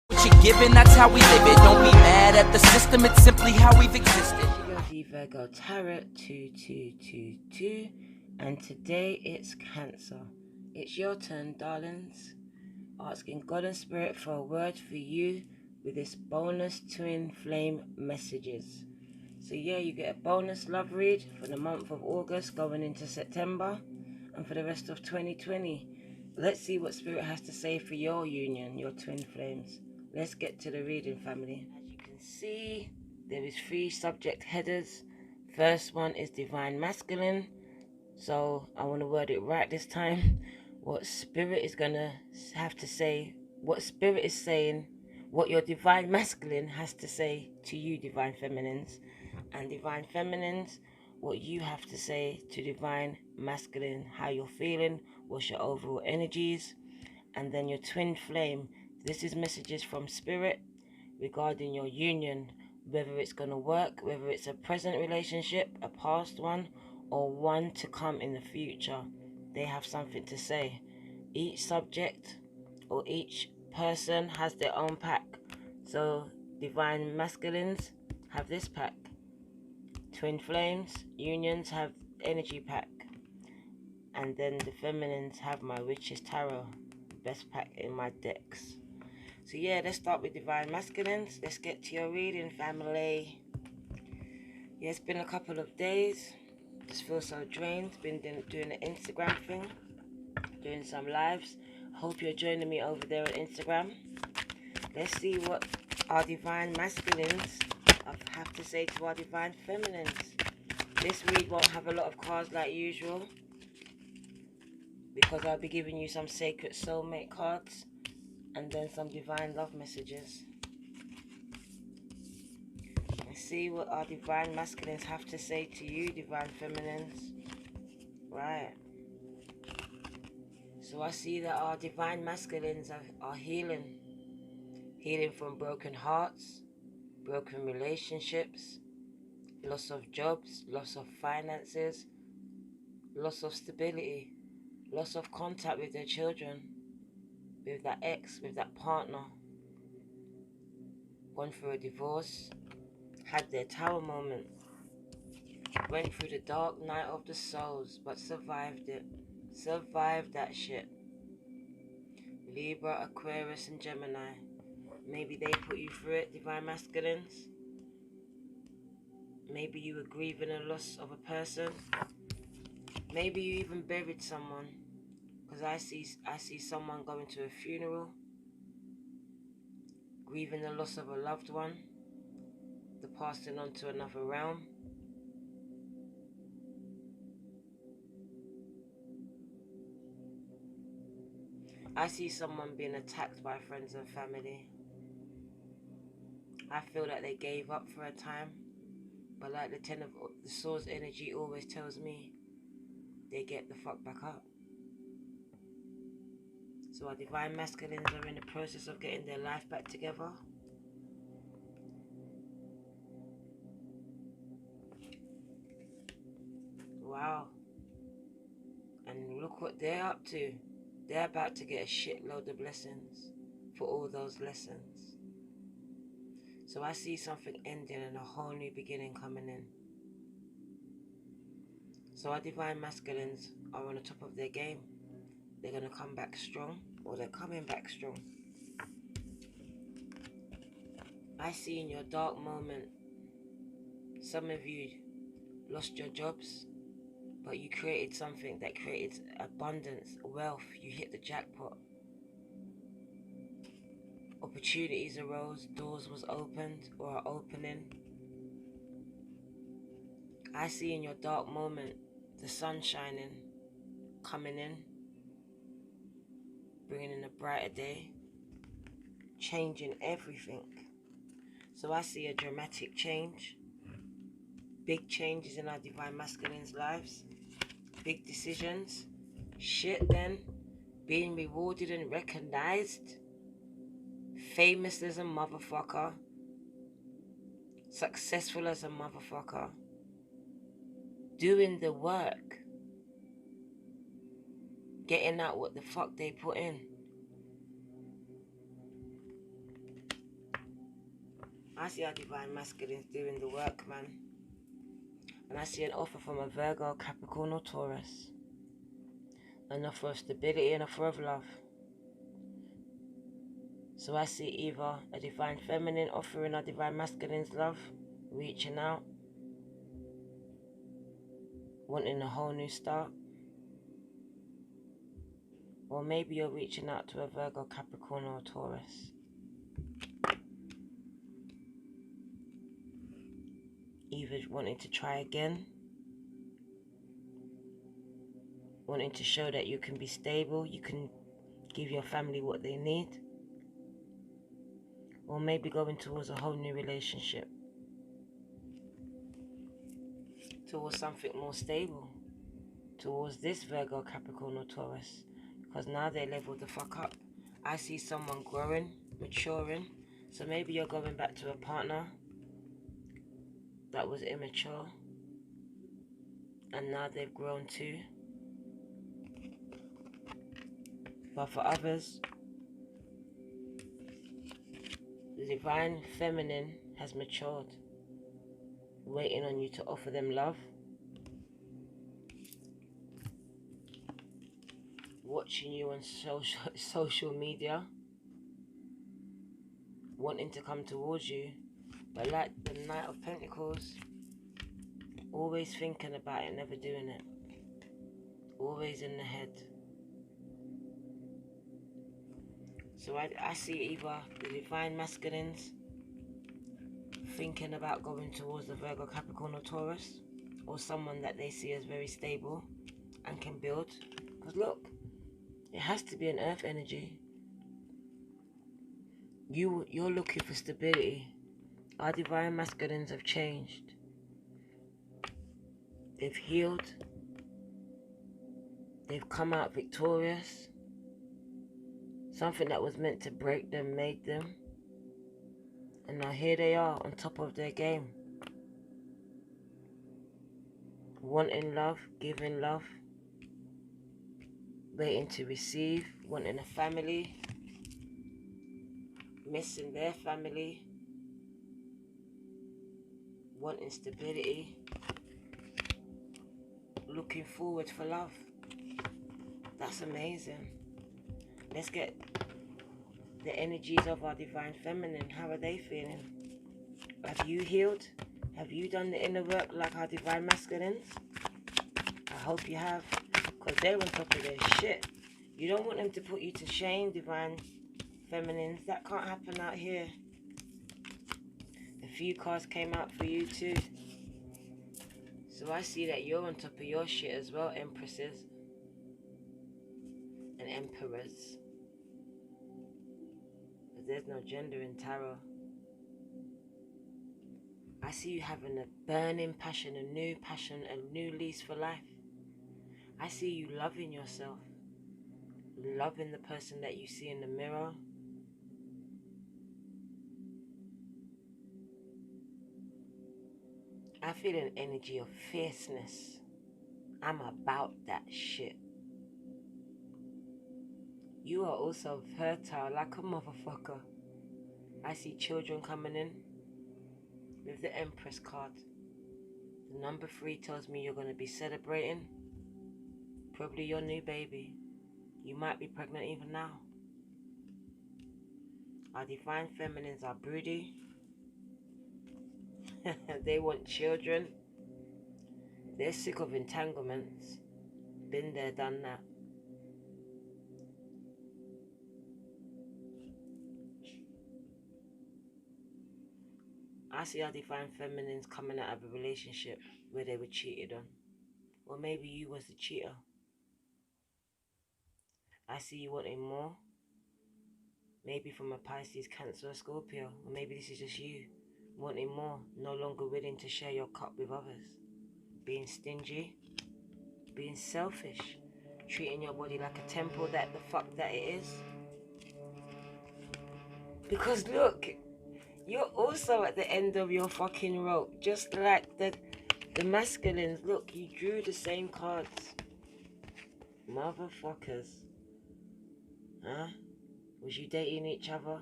What you're given, that's how we live it. Don't be mad at the system, it's simply how we've existed. Virgo Tarot 2222, and today it's Cancer. It's your turn, darlings. Asking God and Spirit for a word for you with this bonus twin flame messages. So yeah, you get a bonus love read for the month of August going into September and for the rest of 2020. Let's see what Spirit has to say for your union, your twin flames. Let's get to the reading, family. As you can see, there is 3 subject headers. First one is Divine Masculine. So I want to word it right this time. What Spirit is going to have to say, what Spirit is saying, what your Divine Masculine has to say to you, Divine Feminines. And Divine Feminines, what you have to say to Divine Masculine, how you're feeling, what's your overall energies. And then your twin flame. This is messages from Spirit regarding your union, whether it's going to work, whether it's a present relationship, a past one, or one to come in the future. They have something to say. Each subject or each person has their own pack. So Divine Masculines have this pack. Twin Flames, Unions have energy pack. And then the Feminines have my Witch's Tarot, best pack in my decks. So yeah, let's start with Divine Masculines. Let's get to your reading, family. Yeah, it's been a couple of days. Just feel so drained. Been doing the Instagram thing, doing some lives. Hope you're joining me over there on Instagram. Let's see what our Divine Masculines have to say to our Divine Feminines. This read won't have a lot of cards like usual, because I'll be giving you some sacred soulmate cards and then some divine love messages. Let's see what our Divine Masculines have to say to you, Divine Feminines. Right. So I see that our Divine Masculines are healing. Healing from broken hearts, broken relationships, loss of jobs, loss of finances, loss of stability, loss of contact with their children, with that ex, with that partner, gone through a divorce, had their tower moment, went through the dark night of the souls, but survived it, survived that shit. Libra, Aquarius and Gemini, maybe they put you through it, Divine Masculines. Maybe you were grieving the loss of a person. Maybe you even buried someone, because I see someone going to a funeral, grieving the loss of a loved one, the passing on to another realm. I see someone being attacked by friends and family. I feel that they gave up for a time, but like the 10 of the Swords energy always tells me, they get the fuck back up. So our Divine Masculines are in the process of getting their life back together. Wow. And look what they're up to. They're about to get a shitload of blessings for all those lessons. So I see something ending and a whole new beginning coming in. So our Divine Masculines are on the top of their game. They're going to come back strong, or they're coming back strong. I see in your dark moment, some of you lost your jobs, but you created something that created abundance, wealth. You hit the jackpot. Opportunities arose, doors was opened or are opening. I see in your dark moment the sun shining, coming in, bringing in a brighter day, changing everything. So I see a dramatic change, big changes in our Divine Masculines' lives, big decisions, shit then, being rewarded and recognized, famous as a motherfucker, successful as a motherfucker, doing the work, getting out what the fuck they put in. I see our divine masculines doing the work, man. And I see an offer from a Virgo, Capricorn or Taurus. An offer of stability and offer of love. So I see either a divine feminine offering our divine masculine's love, reaching out, wanting a whole new start. Or maybe you're reaching out to a Virgo, Capricorn or Taurus. Either wanting to try again, wanting to show that you can be stable, you can give your family what they need. Or maybe going towards a whole new relationship. Towards something more stable. Towards this Virgo, Capricorn or Taurus. Because now they leveled the fuck up. I see someone growing, maturing. So maybe you're going back to a partner that was immature. And now they've grown too. But for others, the divine feminine has matured, waiting on you to offer them love, watching you on social media, wanting to come towards you, but like the Knight of Pentacles, always thinking about it, never doing it, always in the head. So I see either the divine masculines thinking about going towards the Virgo, Capricorn or Taurus, or someone that they see as very stable and can build. Because look, it has to be an earth energy. You're looking for stability. Our divine masculines have changed. They've healed. They've come out victorious. Something that was meant to break them made them. And now here they are on top of their game. Wanting love, giving love. Waiting to receive, wanting a family. Missing their family. Wanting stability. Looking forward for love. That's amazing. Let's get the energies of our divine feminine. How are they feeling? Have you healed? Have you done the inner work like our divine masculines? I hope you have, because they're on top of their shit. You don't want them to put you to shame, divine feminines. That can't happen out here. A few cards came out for you too. So I see that you're on top of your shit as well, empresses and emperors. But there's no gender in tarot. I see you having a burning passion, a new lease for life. I see you loving yourself, loving the person that you see in the mirror. I feel an energy of fierceness. I'm about that shit. You are also fertile like a motherfucker. I see children coming in with the Empress card. The number 3 tells me you're going to be celebrating probably your new baby. You might be pregnant even now. Our divine feminines are broody. They want children. They're sick of entanglements. Been there, done that. I see our divine feminines coming out of a relationship where they were cheated on. Or maybe you was the cheater. I see you wanting more. Maybe from a Pisces, Cancer, or Scorpio. Or maybe this is just you wanting more, no longer willing to share your cup with others. Being stingy, being selfish, treating your body like a temple that the fuck that it is. Because look, you're also at the end of your fucking rope, just like the masculines. Look, you drew the same cards. Motherfuckers. Huh? Was you dating each other?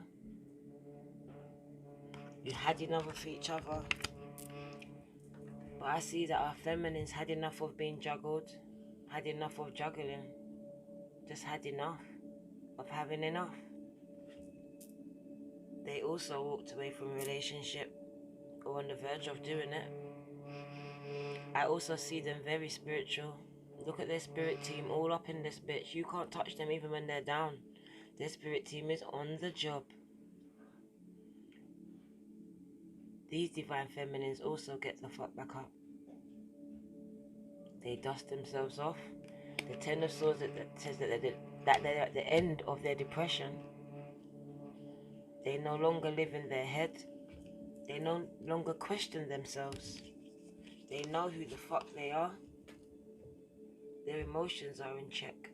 You had enough of each other. But I see that our feminines had enough of being juggled, had enough of juggling, just had enough of having enough. They also walked away from a relationship or on the verge of doing it. I also see them very spiritual. Look at their spirit team all up in this bitch. You can't touch them even when they're down. Their spirit team is on the job. These divine feminines also get the fuck back up. They dust themselves off. The Ten of Swords that says that they're at the end of their depression. They no longer live in their head. They no longer question themselves. They know who the fuck they are. Their emotions are in check.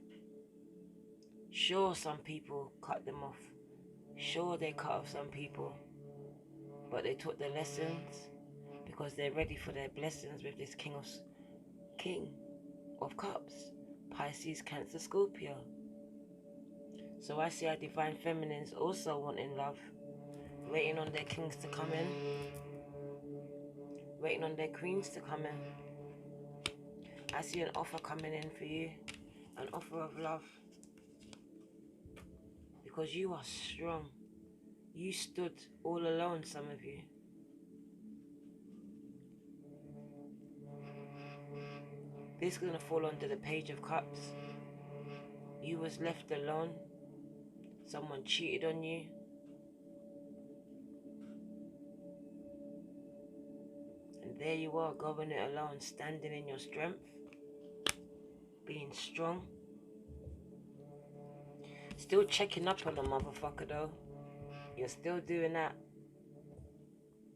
Sure, some people cut them off. Sure, they cut off some people. But they took the lessons because they're ready for their blessings with this King of Cups. Pisces, Cancer, Scorpio. So I see our divine feminines also wanting love. Waiting on their kings to come in. Waiting on their queens to come in. I see an offer coming in for you. An offer of love. Because you are strong. You stood all alone, some of you. This is going to fall under the Page of Cups. You was left alone. Someone cheated on you. And there you are, going it alone, standing in your strength. Being strong. Still checking up on a motherfucker though. You're still doing that.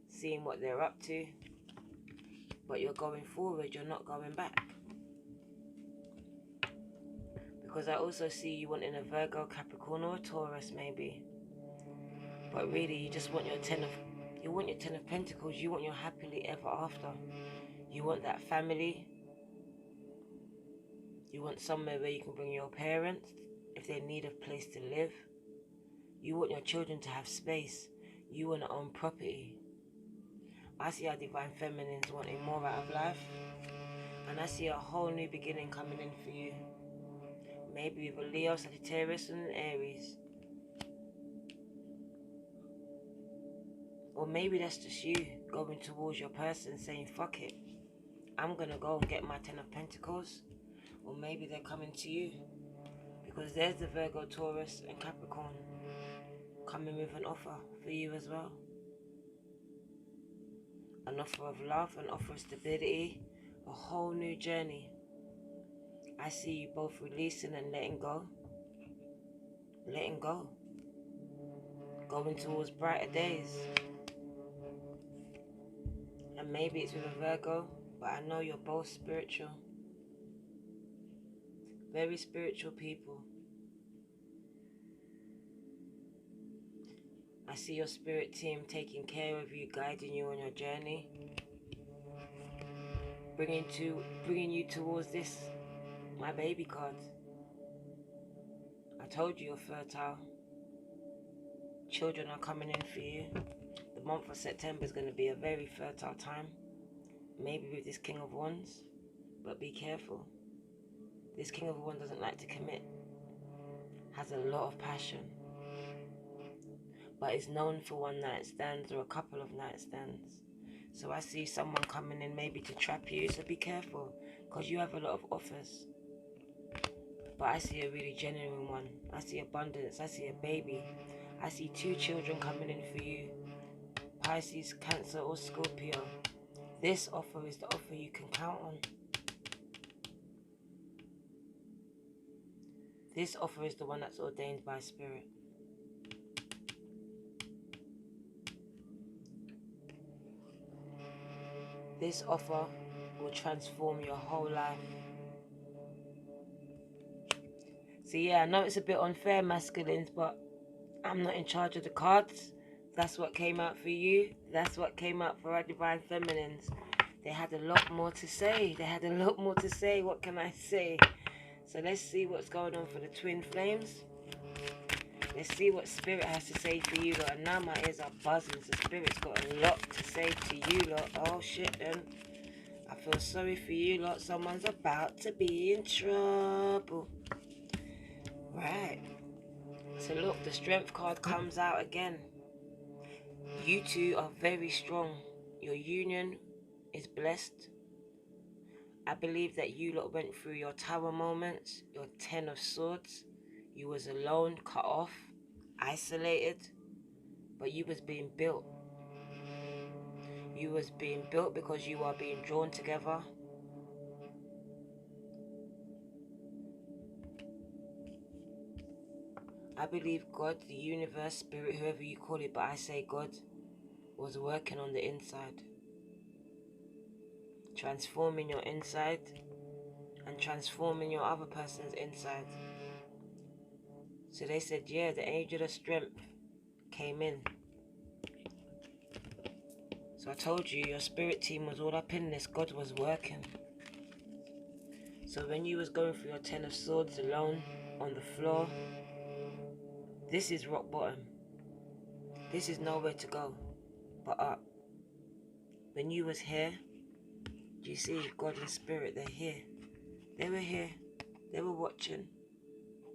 Seeing what they're up to. But you're going forward, you're not going back. Because I also see you wanting a Virgo, Capricorn or a Taurus maybe. But really you just want your Ten of Pentacles. You want your happily ever after. You want that family. You want somewhere where you can bring your parents if they need a place to live. You want your children to have space. You want to own property. I see our divine feminines wanting more out of life. And I see a whole new beginning coming in for you. Maybe with a Leo, Sagittarius and an Aries. Or maybe that's just you going towards your person saying, fuck it. I'm going to go and get my Ten of Pentacles. Or maybe they're coming to you. Because there's the Virgo, Taurus and Capricorn coming with an offer for you as well. An offer of love, an offer of stability, a whole new journey. I see you both releasing and letting go. Letting go. Going towards brighter days. And maybe it's with a Virgo, but I know you're both spiritual. Very spiritual people. I see your spirit team taking care of you, guiding you on your journey. Bringing you towards this, my baby card. I told you you're fertile. Children are coming in for you. The month of September is going to be a very fertile time. Maybe with this King of Wands. But be careful. This King of Wands doesn't like to commit. Has a lot of passion. But is known for one night stands or a couple of night stands. So I see someone coming in maybe to trap you. So be careful. Because you have a lot of offers. But I see a really genuine one. I see abundance. I see a baby. I see 2 children coming in for you. Pisces, Cancer or Scorpio. This offer is the offer you can count on. This offer is the one that's ordained by Spirit. This offer will transform your whole life. So yeah, I know it's a bit unfair, masculines, but I'm not in charge of the cards. That's what came out for you. That's what came out for our divine feminines. They had a lot more to say. They had a lot more to say. What can I say? So let's see what's going on for the twin flames. Let's see what Spirit has to say for you lot. And now my ears are buzzing, so Spirit's got a lot to say to you lot. Oh shit then. I feel sorry for you lot. Someone's about to be in trouble. Right. So look, the Strength card comes out again. You two are very strong. Your union is blessed. I believe that you lot went through your Tower moments, your 10 of Swords. You was alone, cut off, isolated, but you was being built. You was being built because you are being drawn together. I believe God, the universe, spirit, whoever you call it, but I say God, was working on the inside. Transforming your inside and transforming your other person's inside. So they said, yeah, the angel of strength came in. So I told you, your spirit team was all up in this. God was working. So when you was going through your 10 of Swords alone on the floor, this is rock bottom. This is nowhere to go but up. When you was here, do you see God and Spirit? They're here. They were here. They were watching.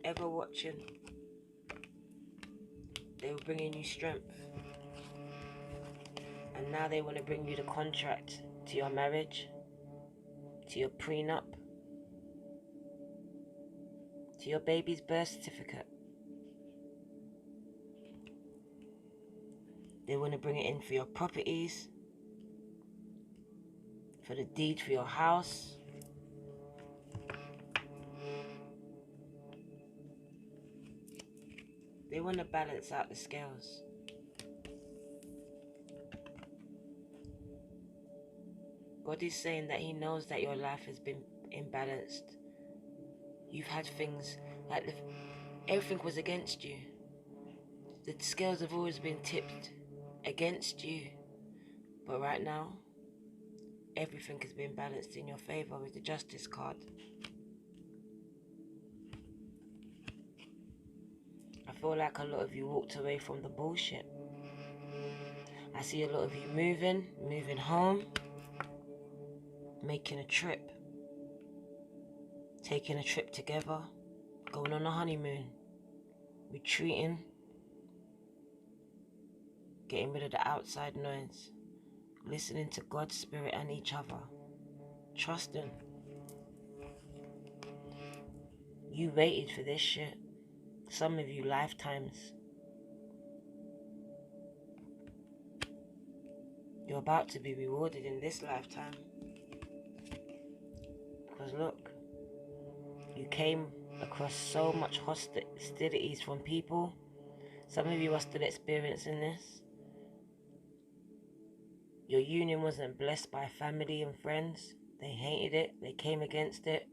Ever watching. They were bringing you strength. And now they want to bring you the contract to your marriage, to your prenup, to your baby's birth certificate. They want to bring it in for your properties, for the deed for your house. They want to balance out the scales. God is saying that He knows that your life has been imbalanced. You've had things like everything was against you. The scales have always been tipped against you. But right now, everything has been balanced in your favor with the Justice card. I feel like a lot of you walked away from the bullshit. I see a lot of you moving home, making a trip, taking a trip together, going on a honeymoon, retreating, getting rid of the outside noise, listening to God's Spirit and each other, trusting. You waited for this shit. Some of you lifetimes. You're about to be rewarded in this lifetime. Because look, you came across so much hostilities from people. Some of you are still experiencing this. Your union wasn't blessed by family and friends. They hated it. They came against it.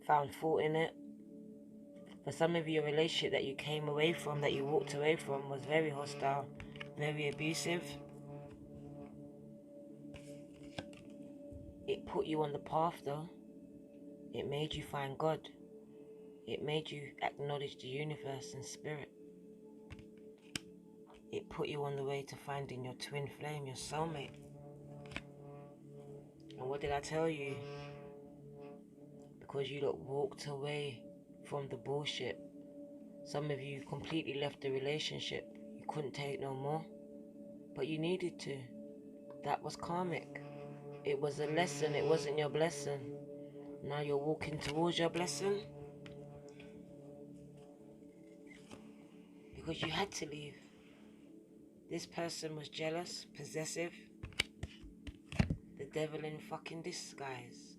Found fault in it. For some of you, a relationship that you came away from, that you walked away from, was very hostile, very abusive. It put you on the path though. It made you find God. It made you acknowledge the universe and spirit. It put you on the way to finding your twin flame, your soulmate. And what did I tell you? Because you lot walked away from the bullshit. Some of you completely left the relationship. You couldn't take no more. But you needed to. That was karmic. It was a lesson. It wasn't your blessing. Now you're walking towards your blessing. Because you had to leave. This person was jealous, possessive. The devil in fucking disguise.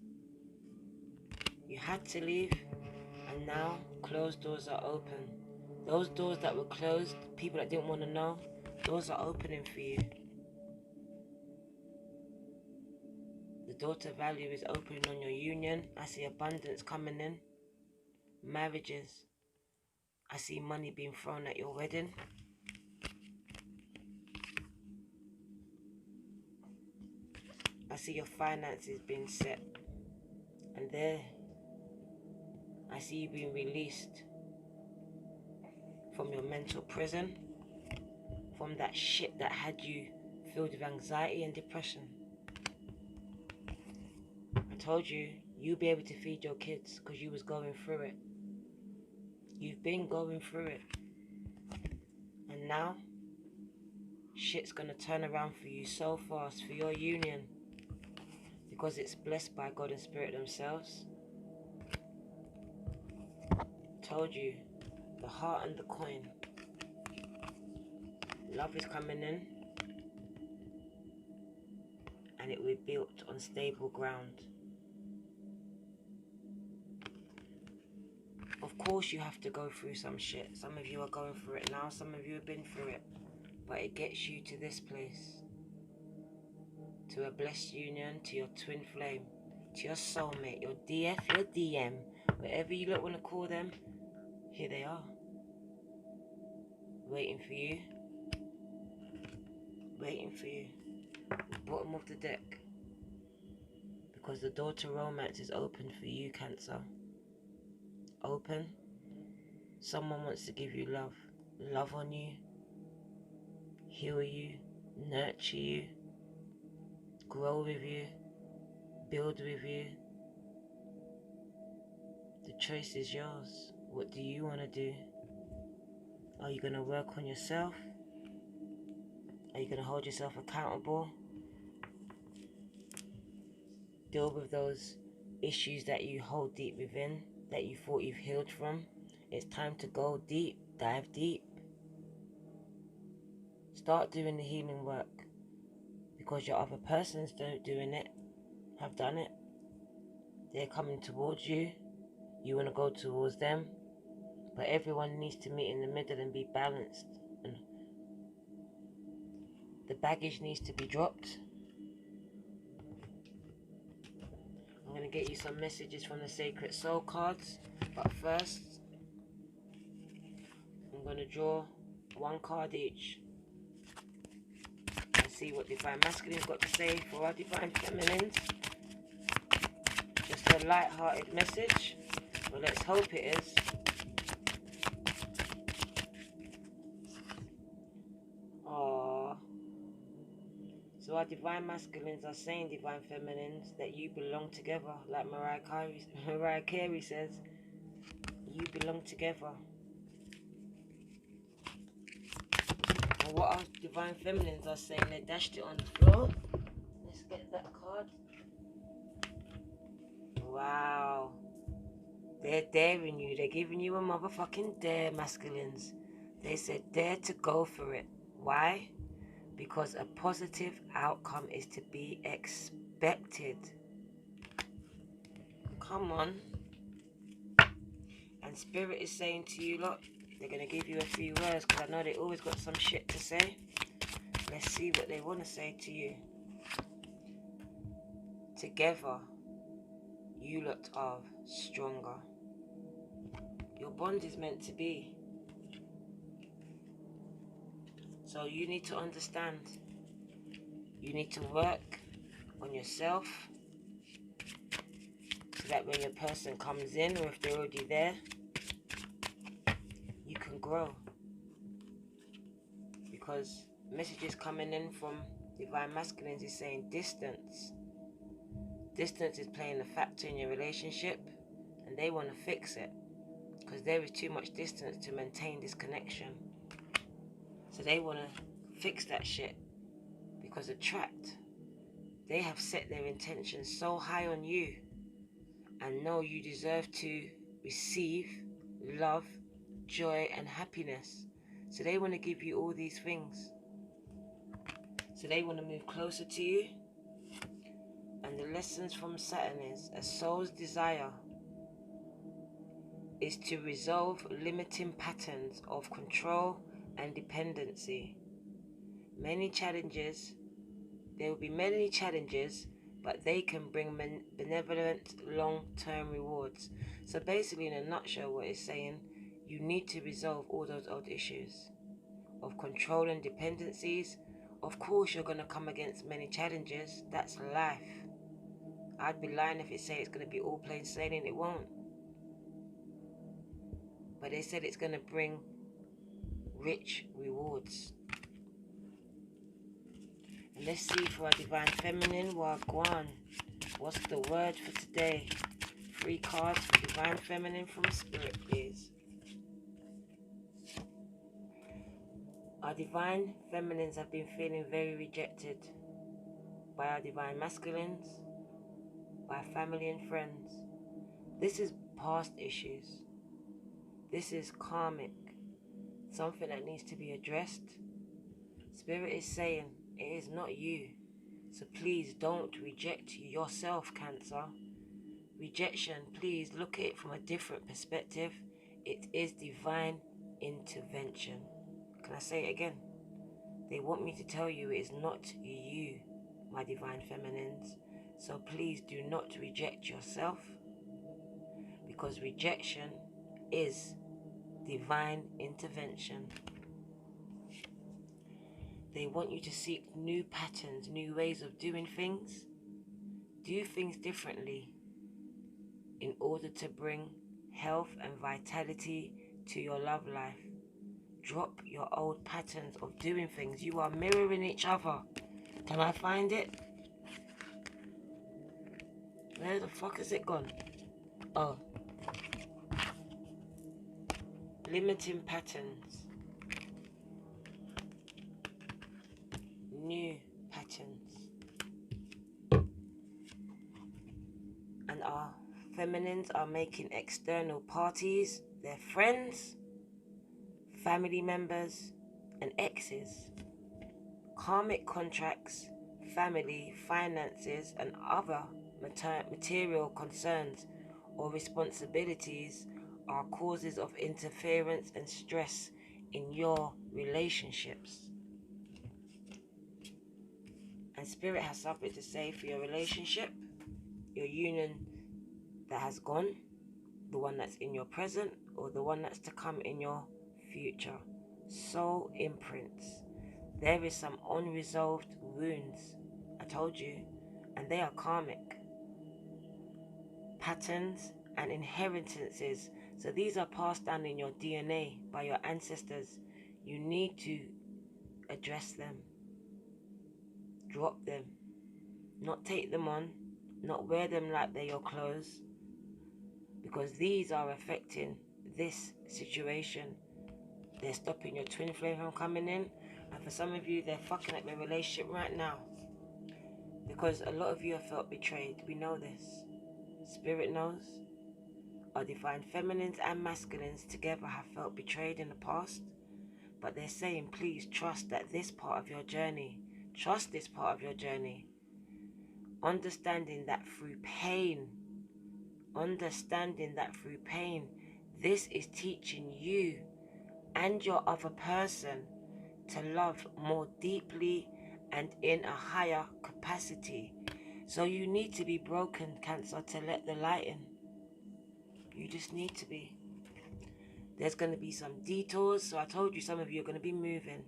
You had to leave. And now closed doors are open. Those doors that were closed, people that didn't want to know, doors are opening for you. The door to value is opening on your union. I see abundance coming in. Marriages. I see money being thrown at your wedding. I see your finances being set. And there, I see you being released from your mental prison, from that shit that had you filled with anxiety and depression. I told you, you'll be able to feed your kids because you was going through it. You've been going through it. And now, shit's gonna turn around for you so fast for your union because it's blessed by God and Spirit themselves. Told you, the heart and the coin. Love is coming in and it will be built on stable ground. Of course you have to go through some shit. Some of you are going through it now, some of you have been through it. But it gets you to this place. To a blessed union, to your twin flame, to your soulmate, your DF, your DM, whatever you want to call them, here they are. Waiting for you. Waiting for you. Bottom of the deck. Because the door to romance is open for you, Cancer. Open. Someone wants to give you love. Love on you. Heal you. Nurture you. Grow with you. Build with you. The choice is yours. What do you want to do? Are you going to work on yourself? Are you going to hold yourself accountable? Deal with those issues that you hold deep within, that you thought you've healed from. It's time to go deep, dive deep. Start doing the healing work. Because your other persons doing it, have done it. They're coming towards you. You want to go towards them. But everyone needs to meet in the middle and be balanced. And the baggage needs to be dropped. I'm going to get you some messages from the Sacred Soul cards. But first, I'm going to draw one card each. And see what Divine Masculine's got to say for our Divine Feminines. Just a light-hearted message. Well, let's hope it is. Aww. So our Divine Masculines are saying, Divine Feminines, that you belong together. Like Mariah Carey says, you belong together. And what our Divine Feminines are saying, they dashed it on the floor. Let's get that card. Wow. They're daring you. They're giving you a motherfucking dare, masculines. They said dare to go for it. Why? Because a positive outcome is to be expected. Come on. And Spirit is saying to you, look, they're going to give you a few words because I know they always got some shit to say. Let's see what they want to say to you. Together, you lot are stronger. Your bond is meant to be. So you need to understand. You need to work on yourself so that when your person comes in, or if they're already there, you can grow. Because messages coming in from Divine Masculines is saying distance. Distance is playing a factor in your relationship, and they want to fix it because there is too much distance to maintain this connection. So they want to fix that shit because attract. They have set their intentions so high on you and know you deserve to receive love, joy, and happiness. So they want to give you all these things. So they want to move closer to you. And the lessons from Saturn is a soul's desire is to resolve limiting patterns of control and dependency. Many challenges, there will be many challenges, but they can bring benevolent long-term rewards. So basically, in a nutshell, what it's saying, you need to resolve all those old issues of control and dependencies. Of course, you're going to come against many challenges. That's life. I'd be lying if it said it's going to be all plain sailing. It won't. But they said it's going to bring rich rewards. And let's see for our Divine Feminine, Wagwan. What's the word for today? 3 cards for Divine Feminine from Spirit, please. Our Divine Feminines have been feeling very rejected by our Divine Masculines, by family and friends. This is past issues. This is karmic. Something that needs to be addressed. Spirit is saying it is not you. So please don't reject yourself, Cancer. Rejection, please look at it from a different perspective. It is divine intervention. Can I say it again? They want me to tell you it is not you, my Divine Feminines. So please do not reject yourself, because rejection is divine intervention. They want you to seek new patterns, new ways of doing things. Do things differently in order to bring health and vitality to your love life. Drop your old patterns of doing things. You are mirroring each other. Can I find it? Where the fuck has it gone? Oh. Limiting patterns. New patterns. And our feminines are making external parties, their friends, family members, and exes. Karmic contracts, family, finances, and other material concerns or responsibilities are causes of interference and stress in your relationships. And Spirit has something to say for your relationship, your union that has gone, the one that's in your present, or the one that's to come in your future. Soul imprints. There is some unresolved wounds, I told you, and they are karmic. Patterns and inheritances. So these are passed down in your DNA by your ancestors. You need to address them. Drop them. Not take them on. Not wear them like they're your clothes. Because these are affecting this situation. They're stopping your twin flame from coming in. And for some of you, they're fucking up your relationship right now. Because a lot of you have felt betrayed. We know this. Spirit knows. Our Divine Feminines and Masculines together have felt betrayed in the past. But they're saying, please trust that this part of your journey, trust this part of your journey. Understanding that through pain, this is teaching you and your other person to love more deeply and in a higher capacity. So you need to be broken, Cancer, to let the light in. You just need to be. There's going to be some detours. So I told you some of you are going to be moving.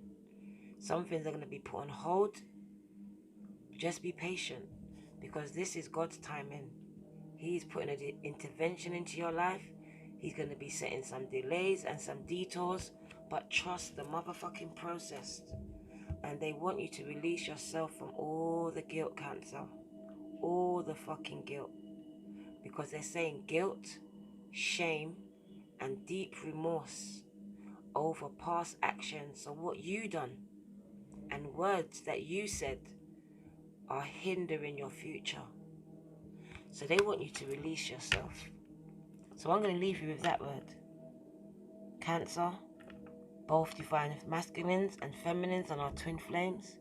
Some things are going to be put on hold. Just be patient, because this is God's timing. He's putting an intervention into your life. He's going to be setting some delays and some detours, but trust the motherfucking process. And they want you to release yourself from all the guilt, Cancer. All the fucking guilt. Because they're saying guilt, shame, and deep remorse over past actions. So what you done and words that you said are hindering your future. So they want you to release yourself. So I'm going to leave you with that word. Cancer, both Divine Masculines and Feminines and our twin flames.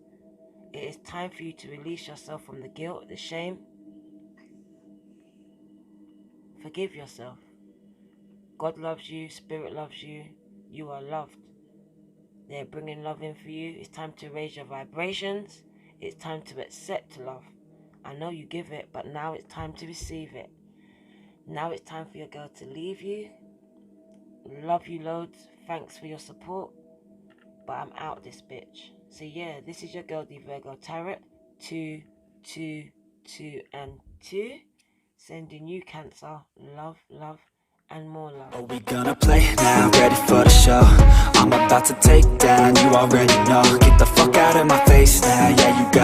It is time for you to release yourself from the guilt, the shame. Forgive yourself. God loves you, Spirit loves you, you are loved. They're bringing love in for you. It's time to raise your vibrations. It's time to accept love. I know you give it, but now it's time to receive it. Now it's time for your girl to leave you. Love you loads. Thanks for your support. But I'm out this bitch. So yeah, this is your girl, the Virgo Tarot. 2, 2, 2, and 2. Sending you, Cancer, love, love, and more love. Are we gonna play now? Ready for the show? I'm about to take down, you already know. Get the fuck out of my face now, yeah, you gotta